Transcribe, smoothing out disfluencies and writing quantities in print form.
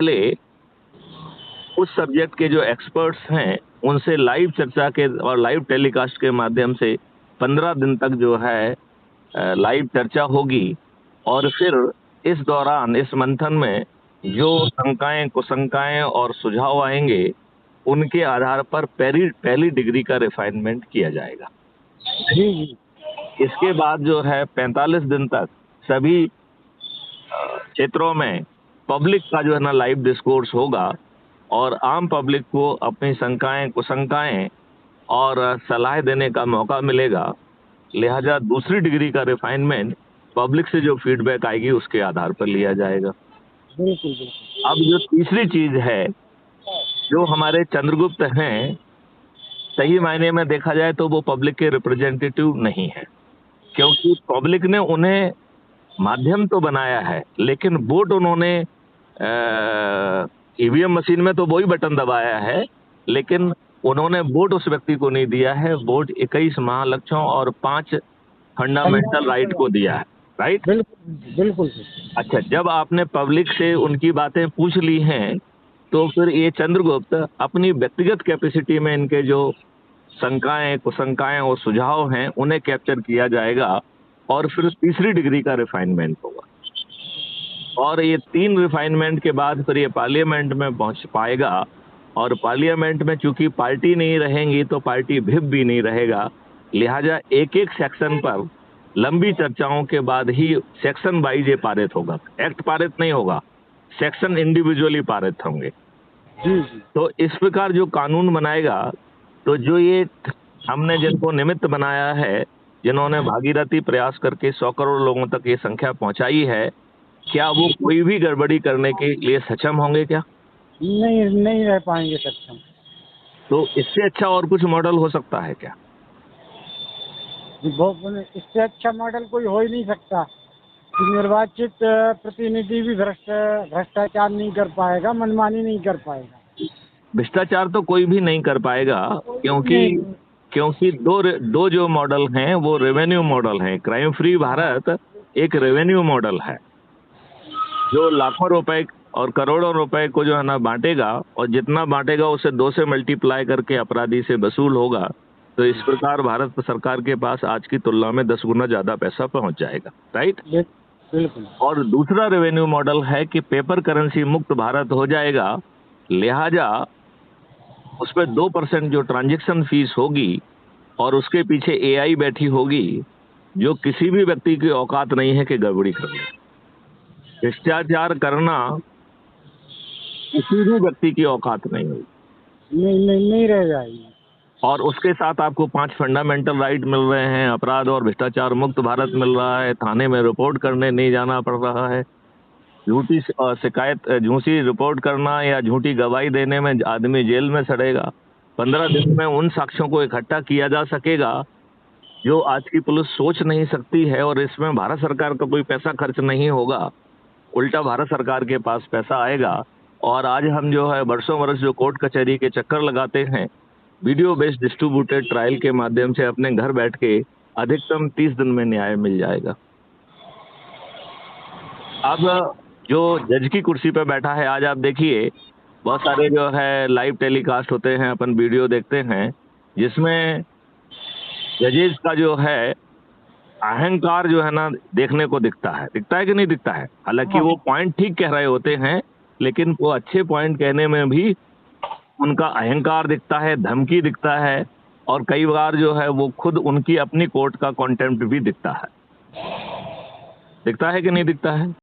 पहले उस सब्जेक्ट के जो एक्सपर्ट्स हैं उनसे लाइव चर्चा के और लाइव टेलीकास्ट के माध्यम से 15 दिन तक जो है लाइव चर्चा होगी और फिर इस दौरान इस मंथन में जो शंकाएं कुशंकाएं और सुझाव आएंगे उनके आधार पर पहली डिग्री का रिफाइनमेंट किया जाएगा। जी। इसके बाद जो है 45 दिन तक सभी क्षेत्रों में पब्लिक का जो है ना लाइव डिस्कोर्स होगा और आम पब्लिक को अपनी शंकाएं कुशंकाएं और सलाह देने का मौका मिलेगा। लिहाजा दूसरी डिग्री का रिफाइनमेंट पब्लिक से जो फीडबैक आएगी उसके आधार पर लिया जाएगा। बिल्कुल बिल्कुल। अब जो तीसरी चीज है, जो हमारे चंद्रगुप्त हैं, सही मायने में देखा जाए तो वो पब्लिक के रिप्रेजेंटेटिव नहीं है, क्योंकि पब्लिक ने उन्हें माध्यम तो बनाया है लेकिन वोट उन्होंने ईवीएम मशीन में तो वही बटन दबाया है, लेकिन उन्होंने वोट उस व्यक्ति को नहीं दिया है। वोट 21 महालक्ष्यों और 5 फंडामेंटल राइट को दिया है। राइट, बिल्कुल बिल्कुल। अच्छा, जब आपने पब्लिक से उनकी बातें पूछ ली हैं तो फिर ये चंद्रगुप्त अपनी व्यक्तिगत कैपेसिटी में इनके जो शंकाएं कुशंकाएं और सुझाव हैं उन्हें कैप्चर किया जाएगा और फिर तीसरी डिग्री का रिफाइनमेंट होगा और ये 3 रिफाइनमेंट के बाद फिर ये पार्लियामेंट में पहुंच पाएगा और पार्लियामेंट में चूंकि पार्टी नहीं रहेंगी तो पार्टी व्हिप भी नहीं रहेगा। लिहाजा एक एक सेक्शन पर लंबी चर्चाओं के बाद ही सेक्शन वाइज ये पारित होगा। एक्ट पारित नहीं होगा, सेक्शन इंडिविजुअली पारित होंगे। तो इस प्रकार जो कानून बनाएगा, तो जो ये हमने जिनको निमित्त बनाया है, जिन्होंने भागीरथी प्रयास करके 100 करोड़ लोगों तक ये संख्या पहुंचाई है, क्या वो कोई भी गड़बड़ी करने के लिए सक्षम होंगे क्या? नहीं रह पाएंगे सक्षम। तो इससे अच्छा और कुछ मॉडल हो सकता है क्या? इससे अच्छा मॉडल कोई हो ही नहीं सकता। निर्वाचित प्रतिनिधि भी भ्रष्टाचार नहीं कर पाएगा, मनमानी नहीं कर पाएगा। भ्रष्टाचार तो कोई भी नहीं कर पाएगा, क्योंकि दो जो मॉडल हैं वो रेवेन्यू मॉडल हैं। क्राइम फ्री भारत एक रेवेन्यू मॉडल है जो लाखों रुपए और करोड़ों रुपए को जो है ना बांटेगा और जितना बांटेगा उसे 2 से मल्टीप्लाई करके अपराधी से वसूल होगा। तो इस प्रकार भारत सरकार के पास आज की तुलना में 10 गुना ज्यादा पैसा पहुंच जाएगा। राइट, बिल्कुल। और दूसरा रेवेन्यू मॉडल है कि पेपर करेंसी मुक्त भारत हो जाएगा। लिहाजा उस पर 2% जो ट्रांजैक्शन फीस होगी और उसके पीछे एआई बैठी होगी जो किसी भी व्यक्ति की औकात नहीं है कि गड़बड़ी कर ले। भ्रष्टाचार करना किसी भी व्यक्ति की औकात नहीं होगी, नहीं रह जाएगी। और उसके साथ आपको 5 फंडामेंटल राइट मिल रहे हैं। अपराध और भ्रष्टाचार मुक्त भारत मिल रहा है, थाने में रिपोर्ट करने नहीं जाना पड़ रहा है, झूठी शिकायत झूठी रिपोर्ट करना या झूठी गवाही देने में आदमी जेल में सड़ेगा। 15 दिन में उन साक्ष्यों को इकट्ठा किया जा सकेगा जो आज की पुलिस सोच नहीं सकती है, और इसमें भारत सरकार का कोई पैसा खर्च नहीं होगा, उल्टा भारत सरकार के पास पैसा आएगा। और आज हम जो है वर्षों वर्ष जो कोर्ट कचहरी के चक्कर लगाते हैं, वीडियो बेस्ड डिस्ट्रीब्यूटेड ट्रायल के माध्यम से अपने घर बैठ के अधिकतम 30 दिन में न्याय मिल जाएगा। अब जो जज की कुर्सी पे बैठा है, आज आप देखिए बहुत सारे जो है लाइव टेलीकास्ट होते हैं, अपन वीडियो देखते हैं जिसमें जजेस का जो है अहंकार जो है ना देखने को दिखता है कि नहीं दिखता है। हालांकि वो पॉइंट ठीक कह रहे होते हैं, लेकिन वो अच्छे पॉइंट कहने में भी उनका अहंकार दिखता है, धमकी दिखता है, और कई बार जो है वो खुद उनकी अपनी कोर्ट का कॉन्टेम्प्ट भी दिखता है कि नहीं दिखता है।